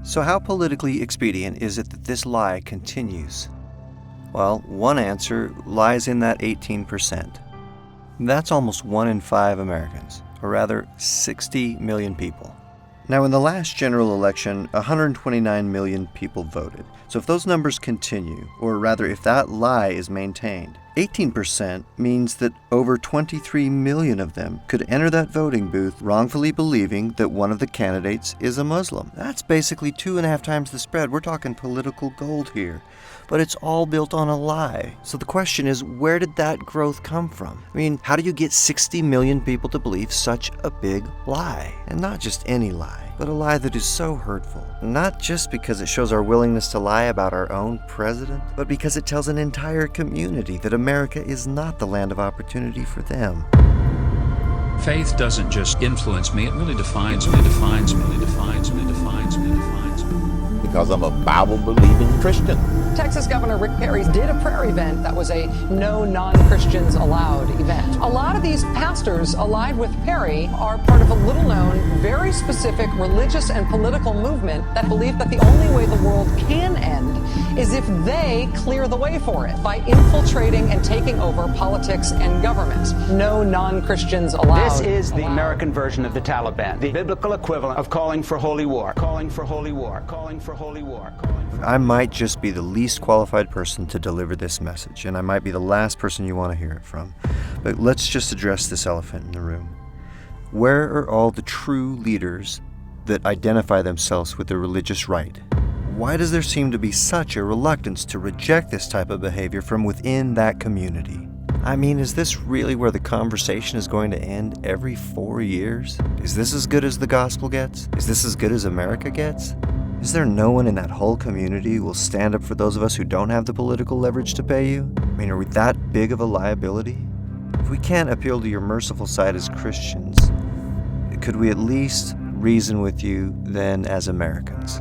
So how politically expedient is it that this lie continues? Well, one answer lies in that 18%. That's almost 1 in 5 Americans, or rather 60 million people. Now, in the last general election, 129 million people voted. So if those numbers continue, or rather if that lie is maintained, 18% means that over 23 million of them could enter that voting booth wrongfully believing that one of the candidates is a Muslim. That's basically 2.5 times the spread. We're talking political gold here. But it's all built on a lie. So the question is, where did that growth come from? I mean, how do you get 60 million people to believe such a big lie? And not just any lie, but a lie that is so hurtful. Not just because it shows our willingness to lie about our own president, but because it tells an entire community that America is not the land of opportunity for them. Faith doesn't just influence me, it really defines me, defines me, defines me, defines me, defines me. Because I'm a Bible-believing Christian. Texas Governor Rick Perry did a prayer event that was a no non-Christians allowed event. A lot of these pastors allied with Perry are part of a little-known, very specific religious and political movement that believe that the only way the world can end is if they clear the way for it by infiltrating and taking over politics and government. No non-Christians allowed. This is the American version of the Taliban, the biblical equivalent of calling for holy war, calling for holy war, calling for holy war, calling for... I might just be the least qualified person to deliver this message, and I might be the last person you want to hear it from. But let's just address this elephant in the room. Where are all the true leaders that identify themselves with the religious right? Why does there seem to be such a reluctance to reject this type of behavior from within that community? I mean, is this really where the conversation is going to end every 4 years? Is this as good as the gospel gets? Is this as good as America gets? Is there no one in that whole community who will stand up for those of us who don't have the political leverage to pay you? I mean, are we that big of a liability? If we can't appeal to your merciful side as Christians, could we at least reason with you then as Americans?